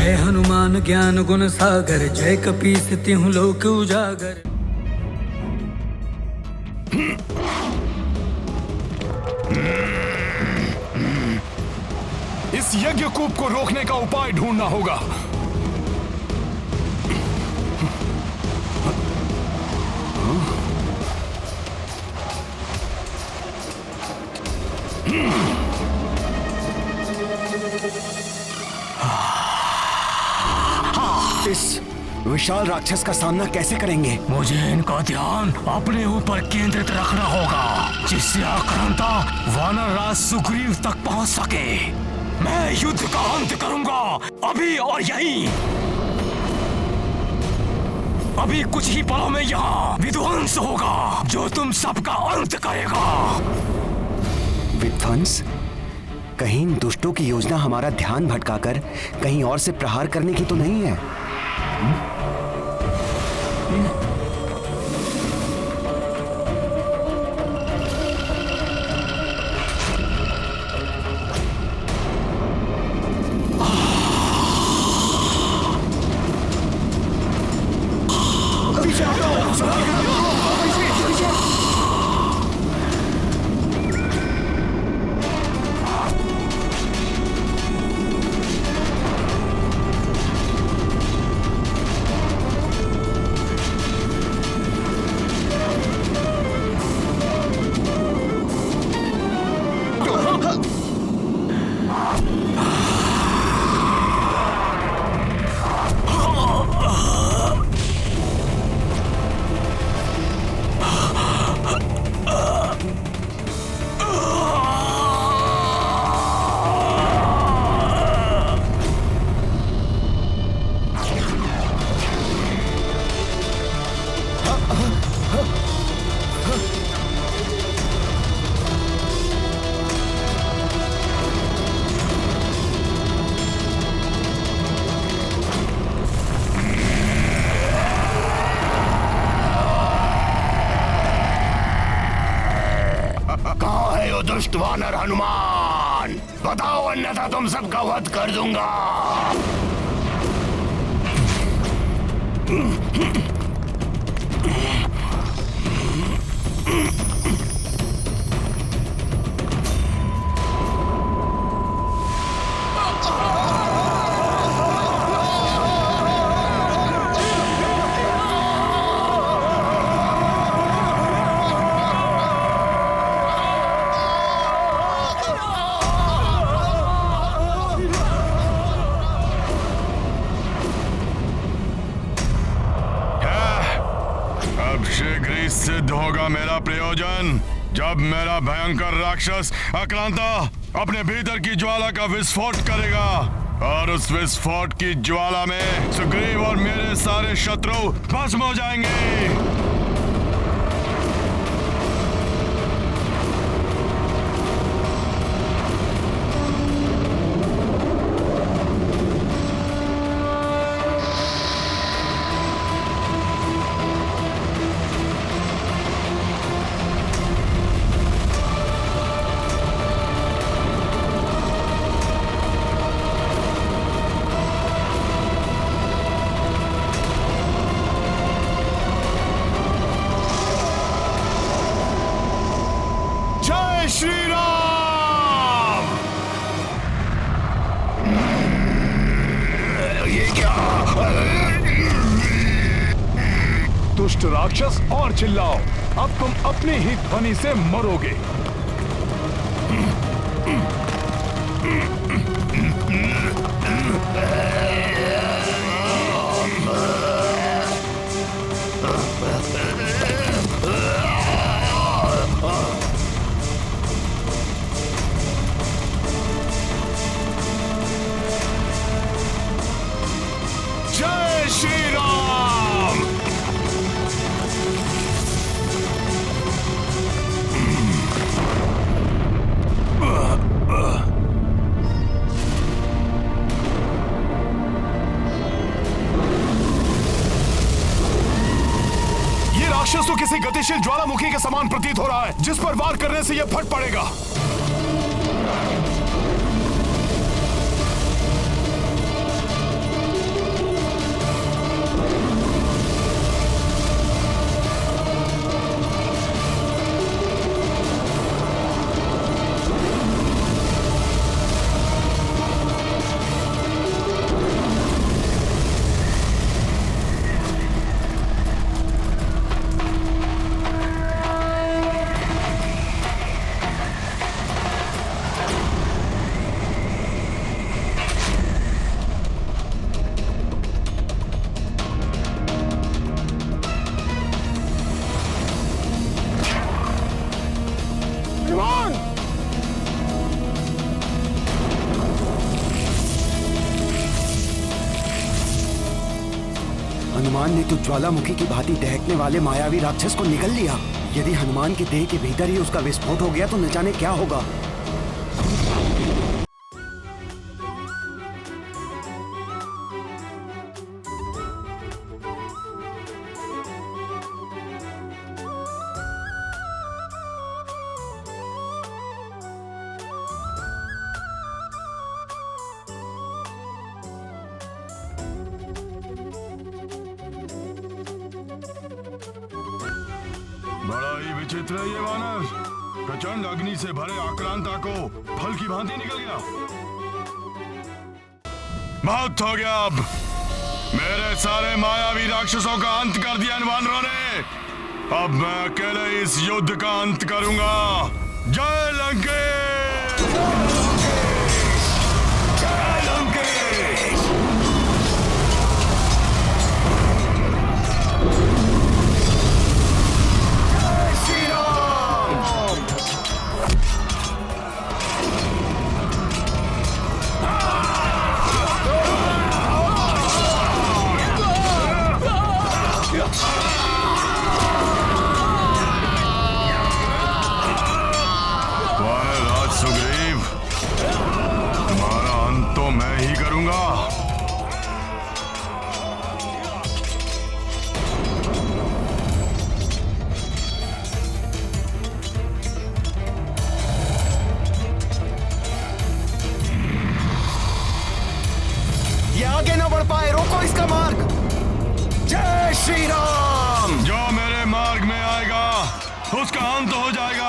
जय हनुमान ज्ञान गुण सागर, जय कपीस तिहुँ लोक उजागर। इस यज्ञकूप को रोकने का उपाय ढूंढना होगा। इस विशाल राक्षस का सामना कैसे करेंगे? मुझे इनका ध्यान अपने ऊपर केंद्रित रखना होगा, जिससे आक्रांता वानर राज सुग्रीव तक पहुंच सके। मैं युद्ध का अंत करूंगा, अभी और यहीं। अभी कुछ ही पलों में यहाँ विध्वंस होगा, जो तुम सबका अंत करेगा। विध्वंस? कहीं इन दुष्टों की योजना हमारा ध्यान भटकाकर कहीं और से प्रहार करने की तो नहीं है? दुष्ट वानर हनुमान, बताओ, अन्यथा तुम सबका वध कर दूंगा। सिद्ध होगा मेरा प्रयोजन, जब मेरा भयंकर राक्षस आक्रांता अपने भीतर की ज्वाला का विस्फोट करेगा, और उस विस्फोट की ज्वाला में सुग्रीव और मेरे सारे शत्रु भस्म हो जाएंगे। दुष्ट राक्षस, और चिल्लाओ, अब तुम अपनी ही ध्वनि से मरोगे। जय श्री राम। राक्षस तो किसी गतिशील ज्वालामुखी के समान प्रतीत हो रहा है, जिस पर वार करने से यह फट पड़ेगा। हनुमान ने तो ज्वालामुखी की भांति दहकने वाले मायावी राक्षस को निगल लिया। यदि हनुमान के देह के भीतर ही उसका विस्फोट हो गया तो न जाने क्या होगा। बड़ा ही विचित्र है ये वानर। प्रचंड अग्नि से भरे आक्रांता को फल की भांति निकल गया। बहुत हो गया। अब मेरे सारे मायावी राक्षसों का अंत कर दिया इन वानरों ने। अब मैं अकेले इस युद्ध का अंत करूंगा। जय लंकेश! जय लंकेश! सुग्रीव, तुम्हारा अंत तो मैं ही करूंगा। ये आगे न बढ़ पाए, रोको इसका मार्ग। जय श्री राम। जो मेरे मार्ग में आएगा उसका अंत हो जाएगा।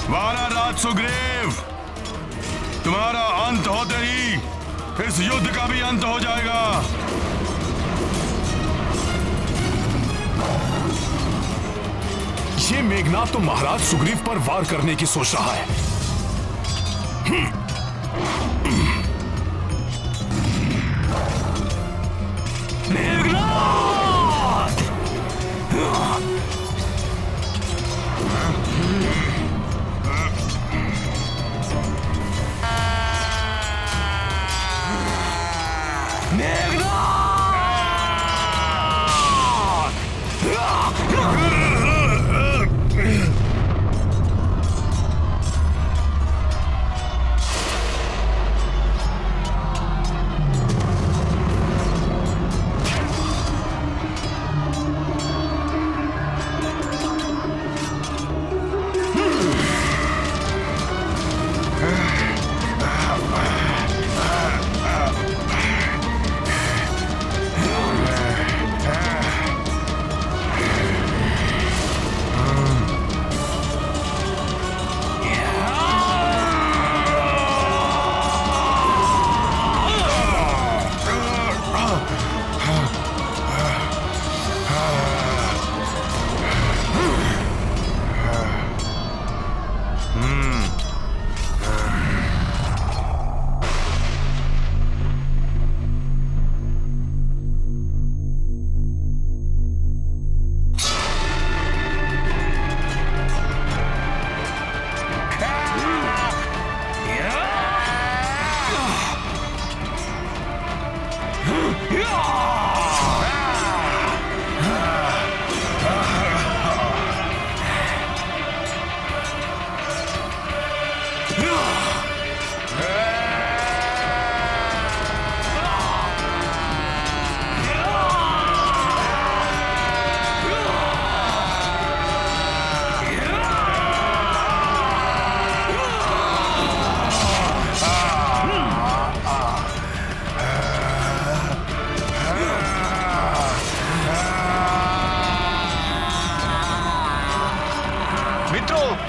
वानर राज सुग्रीव, तुम्हारा अंत होते ही इस युद्ध का भी अंत हो जाएगा। ये मेघनाद तो महाराज सुग्रीव पर वार करने की सोच रहा है। मेघनाद!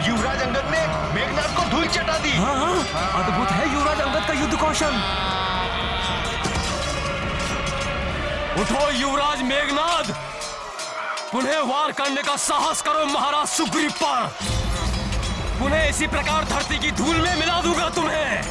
युवराज अंगद ने मेघनाद को धूल चटा दी। हाँ, अद्भुत है युवराज अंगद का युद्ध कौशल। उठो युवराज मेघनाद, पुनः वार करने का साहस करो महाराज सुग्रीव पर। पुनः इसी प्रकार धरती की धूल में मिला दूंगा तुम्हें।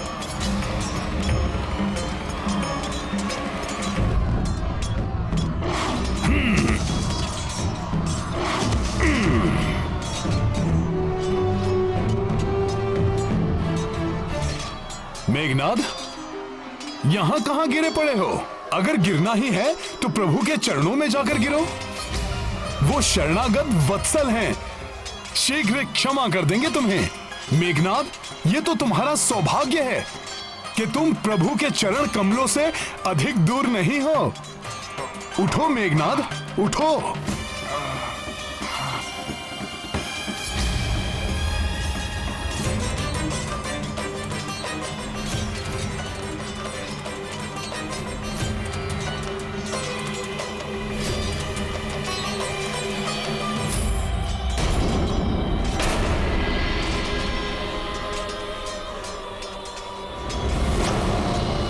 मेघनाद, यहां कहां गिरे पड़े हो? अगर गिरना ही है तो प्रभु के चरणों में जाकर गिरो। वो शरणागत वत्सल हैं, शीघ्र क्षमा कर देंगे तुम्हें। मेघनाद, ये तो तुम्हारा सौभाग्य है कि तुम प्रभु के चरण कमलों से अधिक दूर नहीं हो। उठो मेघनाद, उठो।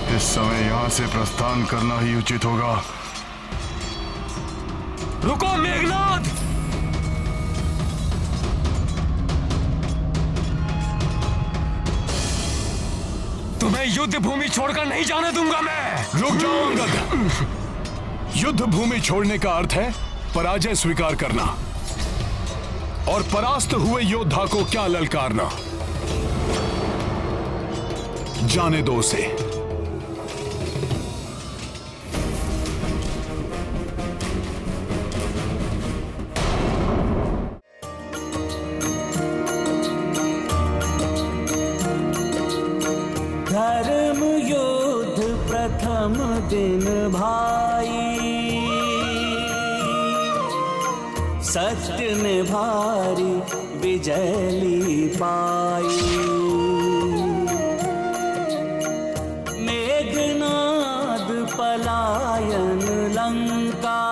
इस समय यहां से प्रस्थान करना ही उचित होगा। रुको मेघनाद, तुम्हें युद्ध भूमि छोड़कर नहीं जाने दूंगा मैं। रुक जाओ अंगद। युद्ध भूमि छोड़ने का अर्थ है पराजय स्वीकार करना और परास्त हुए योद्धा को क्या ललकारना। जाने दो उसे। धर्म युद्ध प्रथम दिन भाई, सत्य ने भारी विजय ली पाई। मेघनाद पलायन लंका,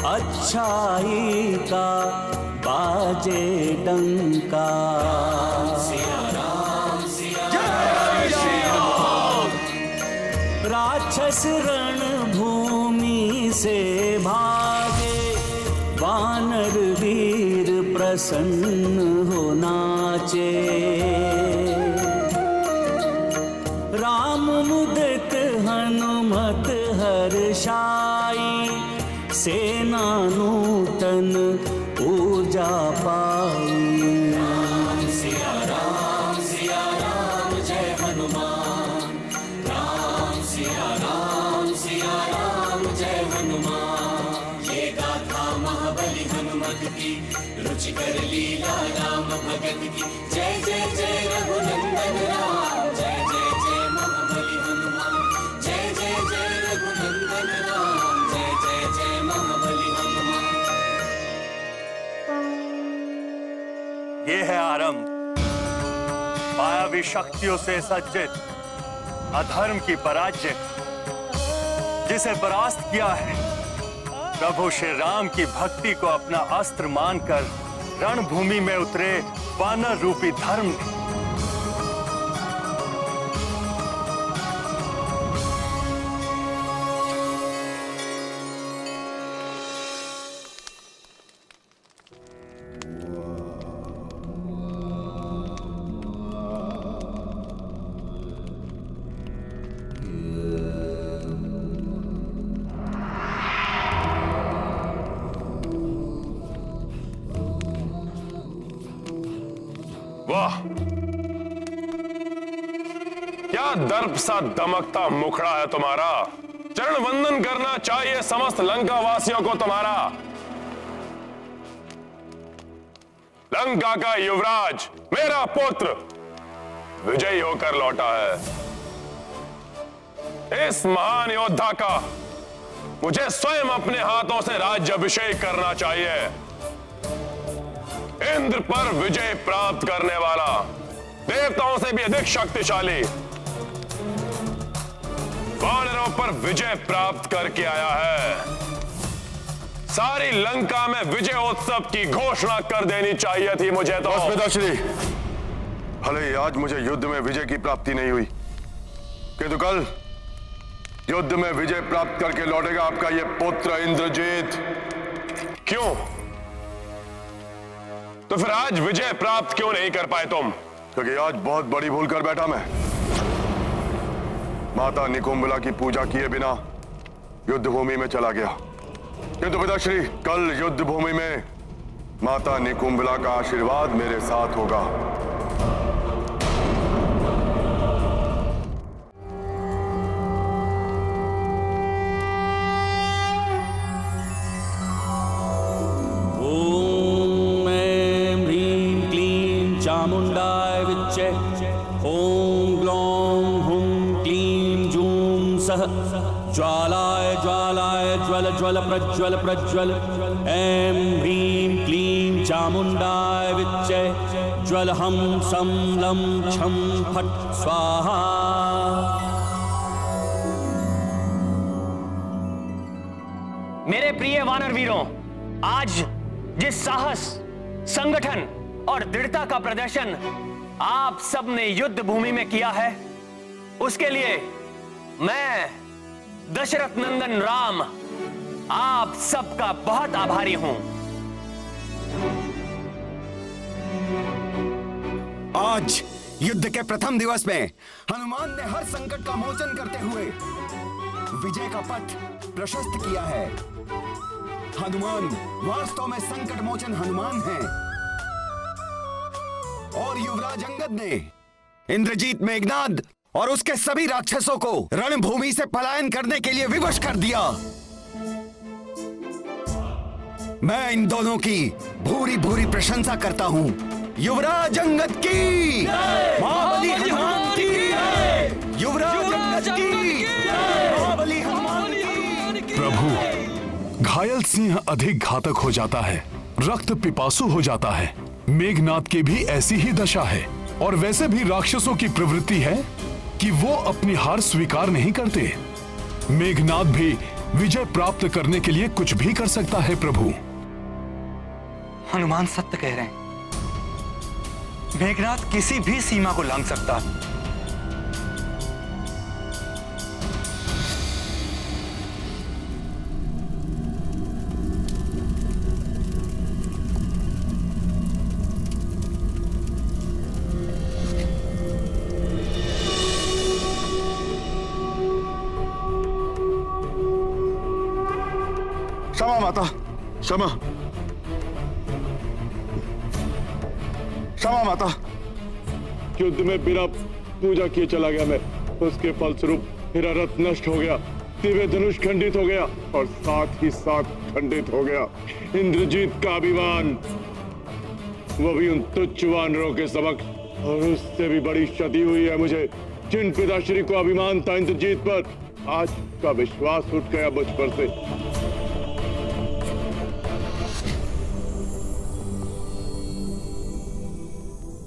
अच्छाई का बाजे डंका। राक्षस रण भूमि से भागे, वानर वीर प्रसन्न हो नाचे। राम मुदित हनुमत हर्षाई, सेना नूतन ऊर्जा पाई। रुचिकर लीला राम भगत की, जय जय जय रघुनंदन राम, जय जय जय महाबली हनुमान, जय जय जय रघुनंदन राम, जय जय जय महाबली हनुमान। ये है आरंभ मायावी शक्तियों से सज्जित अधर्म की पराजय। जिसे परास्त किया है प्रभु श्री राम की भक्ति को अपना अस्त्र मानकर रणभूमि में उतरे वानर रूपी धर्म ने। वाह, क्या दर्प सा दमकता मुखड़ा है तुम्हारा। चरण वंदन करना चाहिए समस्त लंका वासियों को तुम्हारा। लंका का युवराज मेरा पुत्र विजयी होकर लौटा है। इस महान योद्धा का मुझे स्वयं अपने हाथों से राज्याभिषेक करना चाहिए। इंद्र पर विजय प्राप्त करने वाला, देवताओं से भी अधिक शक्तिशाली, वानरों पर विजय प्राप्त करके आया है। सारी लंका में विजय उत्सव की घोषणा कर देनी चाहिए थी मुझे तो। पिताश्री, भले ही आज मुझे युद्ध में विजय की प्राप्ति नहीं हुई, किंतु कल युद्ध में विजय प्राप्त करके लौटेगा आपका यह पुत्र इंद्रजीत। क्यों? तो फिर आज विजय प्राप्त क्यों नहीं कर पाए तुम? क्योंकि आज बहुत बड़ी भूल कर बैठा मैं। माता निकुंभला की पूजा किए बिना युद्ध भूमि में चला गया, किंतु पिताश्री कल युद्ध भूमि में माता निकुंभला का आशीर्वाद मेरे साथ होगा। ओम ऐं ह्रीं क्लीं चामुंडाय विच्चे। ओम ग्लौं हुं क्लीं जूं सः ज्वालाय ज्वालाय ज्वल ज्वल प्रज्वल प्रज्वल। ऐं ह्रीं क्लीं चामुंडाय विच्चे। ज्वल हम सं लं छं फट् स्वाहा। मेरे प्रिय वानर वीरों, आज जिस साहस, संगठन और दृढ़ता का प्रदर्शन आप सबने युद्ध भूमि में किया है, उसके लिए मैं दशरथ नंदन राम आप सबका बहुत आभारी हूं। आज युद्ध के प्रथम दिवस में हनुमान ने हर संकट का मोचन करते हुए विजय का पथ प्रशस्त किया है। हनुमान वास्तव में संकट मोचन हनुमान हैं। और युवराज अंगद ने इंद्रजीत मेघनाद और उसके सभी राक्षसों को रणभूमि से पलायन करने के लिए विवश कर दिया। मैं इन दोनों की भूरी भूरी प्रशंसा करता हूं। युवराज अंगद की, महाबली हनुमान की, युवराज अंगद की, महाबली हनुमान की। प्रभु, घायल सिंह अधिक घातक हो जाता है, रक्त पिपासु हो जाता है। मेघनाद की भी ऐसी ही दशा है। और वैसे भी राक्षसों की प्रवृत्ति है कि वो अपनी हार स्वीकार नहीं करते। मेघनाद भी विजय प्राप्त करने के लिए कुछ भी कर सकता है प्रभु। हनुमान सत्य कह रहे हैं। मेघनाद किसी भी सीमा को लांघ सकता है। क्षमा माता, क्षमा, क्षमा माता। युद्ध में बिना पूजा किए चला गया मैं। उसके फलस्वरूप मेरा रथ नष्ट हो गया, दिव्य धनुष खंडित हो गया और साथ ही साथ खंडित हो गया इंद्रजीत का अभिमान, वो भी उन तुच्छ वानरों के समक्ष। और उससे भी बड़ी क्षति हुई है मुझे। जिन पिताश्री को अभिमान था इंद्रजीत पर, आज का विश्वास उठ गया मुझ पर से।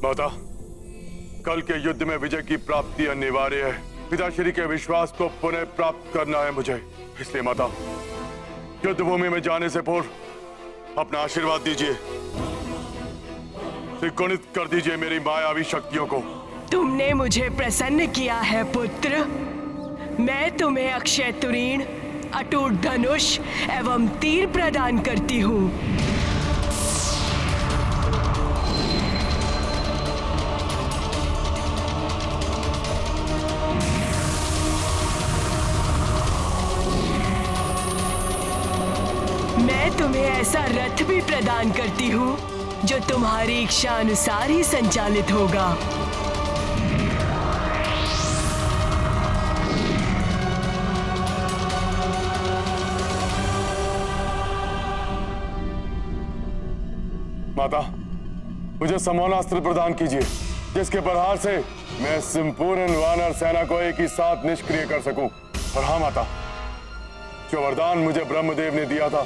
माता, कल के युद्ध में विजय की प्राप्ति अनिवार्य है। पिताश्री के विश्वास को पुनः प्राप्त करना है मुझे। इसलिए माता, युद्ध भूमि में जाने से पूर्व अपना आशीर्वाद दीजिए, त्रिगुणित कर दीजिए मेरी मायावी शक्तियों को। तुमने मुझे प्रसन्न किया है पुत्र। मैं तुम्हें अक्षय तुरीण, अटूट धनुष एवं तीर प्रदान करती हूँ। मैं तुम्हें ऐसा रथ भी प्रदान करती हूँ जो तुम्हारी इच्छा अनुसार ही संचालित होगा। माता, मुझे समोनास्त्र प्रदान कीजिए, जिसके प्रहार से मैं संपूर्ण वानर सेना को एक ही साथ निष्क्रिय कर सकूं। और हाँ माता, जो वरदान मुझे ब्रह्मदेव ने दिया था,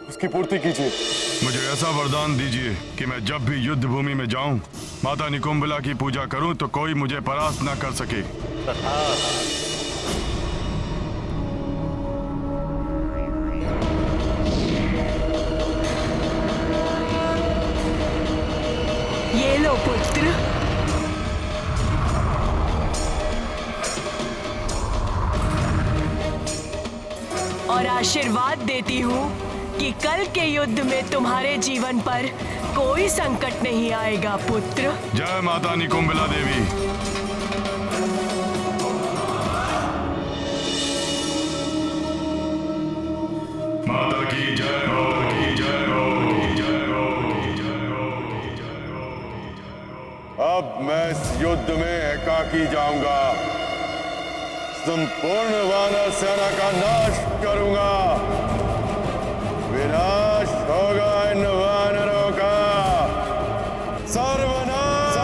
उसकी पूर्ति कीजिए। मुझे ऐसा वरदान दीजिए कि मैं जब भी युद्ध भूमि में जाऊं, माता निकुंभला की पूजा करूं तो कोई मुझे परास्त न कर सके। ये लो पुत्र। और आशीर्वाद देती हूँ कि कल के युद्ध में तुम्हारे जीवन पर कोई संकट नहीं आएगा पुत्र। जय माता निकुंबिला देवी। माता की जय हो, की जय हो, की जय हो, की जय हो, की जय हो। अब मैं इस युद्ध में एकाकी जाऊंगा, संपूर्ण वानर सेना का नाश करूंगा। विनाश होगा इन वानरों का, सर्वनाश।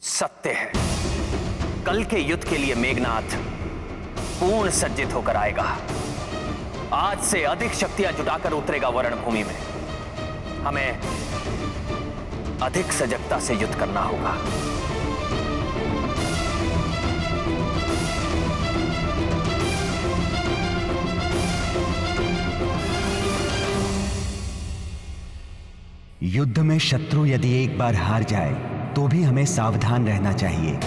सत्य है, कल के युद्ध के लिए मेघनाथ पूर्ण सज्जित होकर आएगा। आज से अधिक शक्तियां जुटाकर उतरेगा वरणभूमि में। हमें अधिक सजगता से युद्ध करना होगा। युद्ध में शत्रु यदि एक बार हार जाए तो भी हमें सावधान रहना चाहिए।